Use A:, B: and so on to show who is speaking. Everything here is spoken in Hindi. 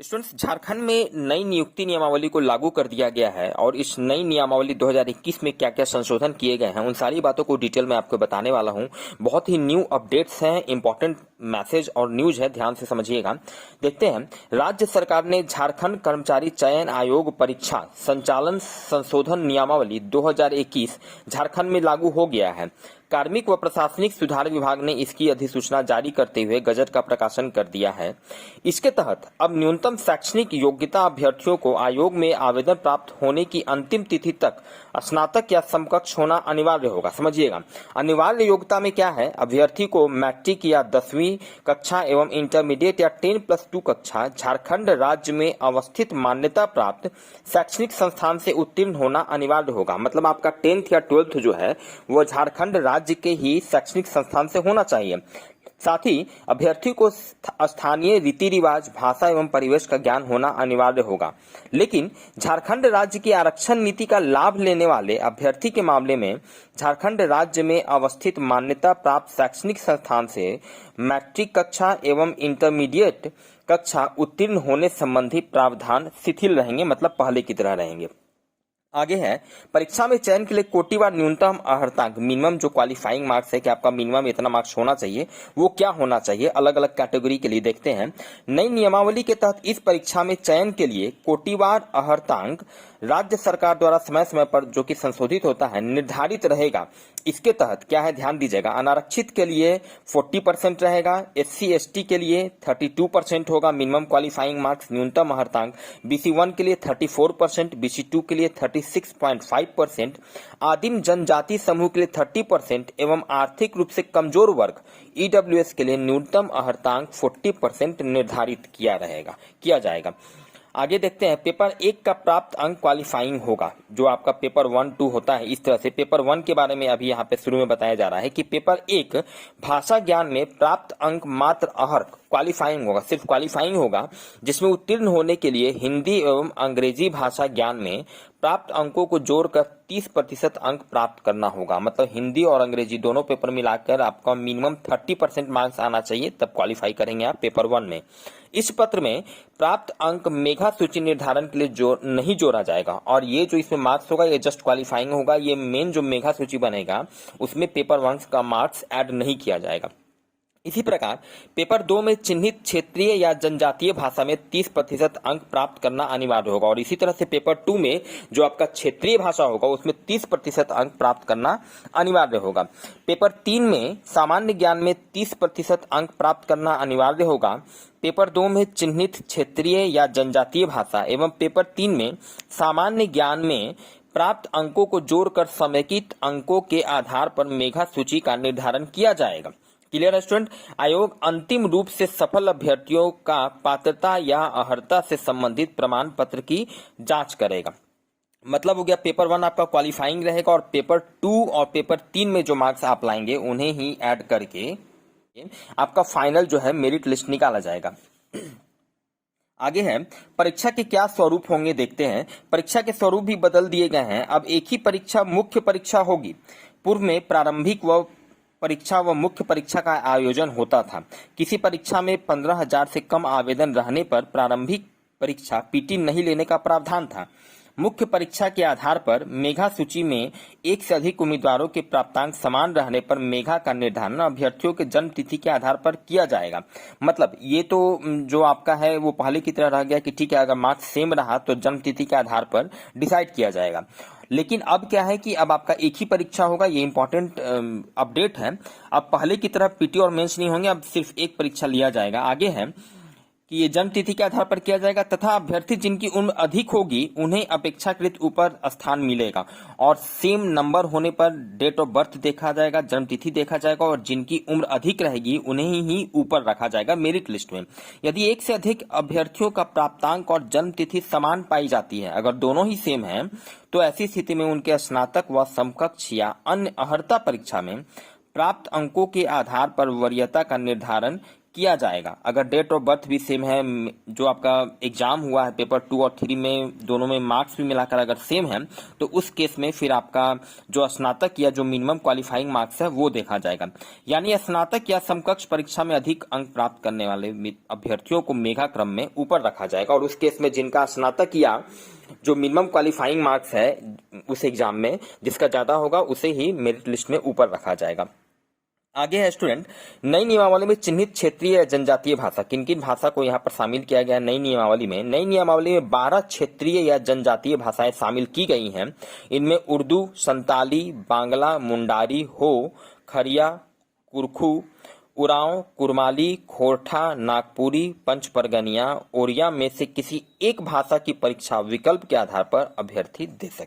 A: स्टूडेंट्स, झारखंड में नई नियुक्ति नियमावली को लागू कर दिया गया है और इस नई नियमावली 2021 में क्या क्या संशोधन किए गए हैं उन सारी बातों को डिटेल में आपको बताने वाला हूं। बहुत ही न्यू अपडेट्स हैं, इंपॉर्टेंट मैसेज और न्यूज है, ध्यान से समझिएगा। देखते हैं, राज्य सरकार ने झारखंड कर्मचारी चयन आयोग परीक्षा संचालन संशोधन नियमावली 2021 झारखंड में लागू हो गया है। कार्मिक व प्रशासनिक सुधार विभाग ने इसकी अधिसूचना जारी करते हुए गजट का प्रकाशन कर दिया है। इसके तहत अब न्यूनतम शैक्षणिक योग्यता अभ्यर्थियों को आयोग में आवेदन प्राप्त होने की अंतिम तिथि तक स्नातक या समकक्ष होना अनिवार्य होगा। समझिएगा, अनिवार्य योग्यता में क्या है, अभ्यर्थी को मैट्रिक या 10वीं कक्षा एवं इंटरमीडिएट या 10+2 कक्षा झारखंड राज्य में अवस्थित मान्यता प्राप्त शैक्षणिक संस्थान से उत्तीर्ण होना अनिवार्य होगा। मतलब आपका 10th या 12th जो है वो झारखंड राज्य के ही शैक्षणिक संस्थान से होना चाहिए। साथ ही अभ्यर्थी को स्थानीय रीति रिवाज, भाषा एवं परिवेश का ज्ञान होना अनिवार्य होगा। लेकिन झारखंड राज्य की आरक्षण नीति का लाभ लेने वाले अभ्यर्थी के मामले में झारखंड राज्य में अवस्थित मान्यता प्राप्त शैक्षणिक संस्थान से मैट्रिक कक्षा एवं इंटरमीडिएट कक्षा उत्तीर्ण होने संबंधी प्रावधान शिथिल रहेंगे, मतलब पहले की तरह रहेंगे। आगे है, परीक्षा में चयन के लिए कोटिवार न्यूनतम अर्हतांक, मिनिमम जो क्वालिफाइंग मार्क्स है कि आपका मिनिमम इतना मार्क्स होना चाहिए, वो क्या होना चाहिए अलग अलग कैटेगरी के लिए। देखते हैं, नई नियमावली के तहत इस परीक्षा में चयन के लिए कोटिवार अर्हतांक राज्य सरकार द्वारा समय समय पर जो कि संशोधित होता है निर्धारित रहेगा। इसके तहत क्या है, ध्यान दीजिएगा, अनारक्षित के लिए 40% रहेगा, SC/ST के लिए 32% होगा मिनिमम क्वालिफाइंग मार्क्स न्यूनतम अर्हतांक, BC1 के लिए 34%, BC2 के लिए 36.5%, आदिम जनजाति समूह के लिए 30% एवं आर्थिक रूप से कमजोर वर्ग EWS के लिए न्यूनतम अर्हतांक 40% निर्धारित किया जाएगा। आगे देखते हैं, पेपर 1 का प्राप्त अंक क्वालिफाइंग होगा। जो आपका पेपर 1, 2 होता है, इस तरह से पेपर 1 के बारे में अभी यहाँ पे शुरू में बताया जा रहा है कि पेपर 1 भाषा ज्ञान में प्राप्त अंक मात्र अर्हक क्वालिफाइंग होगा, सिर्फ क्वालिफाइंग होगा, जिसमें उत्तीर्ण होने के लिए हिंदी एवं अंग्रेजी भाषा ज्ञान में प्राप्त अंकों को जोड़कर 30% अंक प्राप्त करना होगा। मतलब हिंदी और अंग्रेजी दोनों पेपर मिलाकर आपका मिनिमम 30% मार्क्स आना चाहिए, तब क्वालिफाई करेंगे आप पेपर 1 में। इस पत्र में प्राप्त अंक मेधा सूची निर्धारण के लिए नहीं जोड़ा जाएगा और ये जो इसमें मार्क्स होगा ये जस्ट क्वालिफाइंग होगा। ये मेन जो मेधा सूची बनेगा उसमें पेपर 1 का मार्क्स ऐड नहीं किया जाएगा। इसी प्रकार पेपर 2 में चिन्हित क्षेत्रीय या जनजातीय भाषा में 30% अंक प्राप्त करना अनिवार्य होगा और इसी तरह से पेपर 2 में जो आपका क्षेत्रीय भाषा होगा उसमें 30% अंक प्राप्त करना अनिवार्य होगा। पेपर 3 में सामान्य ज्ञान में 30% अंक प्राप्त करना अनिवार्य होगा। पेपर 2 में चिन्हित क्षेत्रीय या जनजातीय भाषा एवं पेपर 3 में सामान्य ज्ञान में प्राप्त अंकों को जोड़कर समेकित अंकों के आधार पर मेधा सूची का निर्धारण किया जाएगा। क्लियर है स्टूडेंट? आयोग अंतिम रूप से सफल अभ्यर्थियों का पात्रता या अर्हता से संबंधित प्रमाण पत्र की जांच करेगा। मतलब हो गया, पेपर 1 आपका क्वालिफाइंग रहेगा और पेपर 2 और पेपर 3 में जो मार्क्स आप लाएंगे उन्हें ही ऐड करके आपका फाइनल जो है मेरिट लिस्ट निकाला जाएगा। आगे है, परीक्षा के क्या स्वरूप होंगे देखते हैं। परीक्षा के स्वरूप भी बदल दिए गए हैं। अब एक ही परीक्षा मुख्य परीक्षा होगी। पूर्व में प्रारंभिक परीक्षा व मुख्य परीक्षा का आयोजन होता था। किसी परीक्षा में 15,000 से कम आवेदन रहने पर प्रारंभिक परीक्षा PT नहीं लेने का प्रावधान था। मुख्य परीक्षा के आधार पर मेधा सूची में एक से अधिक उम्मीदवारों के प्राप्तांक समान रहने पर मेधा का निर्धारण अभ्यर्थियों के जन्म तिथि के आधार पर किया जाएगा। मतलब ये तो जो आपका है वो पहले की तरह रह गया कि ठीक है, अगर मार्क्स सेम रहा तो जन्म तिथि के आधार पर डिसाइड किया जाएगा। लेकिन अब क्या है कि अब आपका एक ही परीक्षा होगा। ये इंपॉर्टेंट अपडेट है। अब पहले की तरह PT और मेंस नहीं होंगे, अब सिर्फ एक परीक्षा लिया जाएगा। आगे है कि ये जन्म तिथि के आधार पर किया जाएगा तथा अभ्यर्थी जिनकी उम्र अधिक होगी उन्हें अपेक्षाकृत ऊपर स्थान मिलेगा और सेम नंबर होने पर डेट ऑफ बर्थ देखा जाएगा, जन्म तिथि देखा जाएगा और जिनकी उम्र अधिक रहेगी उन्हें ही ऊपर रखा जाएगा मेरिट लिस्ट में। यदि एक से अधिक अभ्यर्थियों का प्राप्तांक और जन्म तिथि समान पाई जाती है, अगर दोनों ही सेम है, तो ऐसी स्थिति में उनके स्नातक व समकक्ष या अन्य अर्हता परीक्षा में प्राप्त अंकों के आधार पर वरीयता का निर्धारण किया जाएगा। अगर डेट ऑफ बर्थ भी सेम है, जो आपका एग्जाम हुआ है पेपर 2 और 3 में, दोनों में मार्क्स भी मिलाकर अगर सेम है, तो उस केस में फिर आपका जो स्नातक या जो मिनिमम क्वालिफाइंग मार्क्स है वो देखा जाएगा। यानी स्नातक या समकक्ष परीक्षा में अधिक अंक प्राप्त करने वाले अभ्यर्थियों को मेगा क्रम में ऊपर रखा जाएगा, और उस केस में जिनका स्नातक या जो मिनिमम क्वालिफाइंग मार्क्स है उस एग्जाम में जिसका ज्यादा होगा उसे ही मेरिट लिस्ट में ऊपर रखा जाएगा। आगे है स्टूडेंट, नई नियमावली में चिन्हित क्षेत्रीय या जनजातीय भाषा, किन किन भाषा को यहाँ पर शामिल किया गया है नई नियमावली में। नई नियमावली में 12 क्षेत्रीय या जनजातीय भाषाएं शामिल की गई हैं। इनमें उर्दू, संताली, बांग्ला, मुंडारी, हो, खरिया, कुरखू, उरांव, कुरमाली, खोरठा, नागपुरी, पंचपरगनिया, ओरिया में से किसी एक भाषा की परीक्षा विकल्प के आधार पर अभ्यर्थी दे सकते हैं।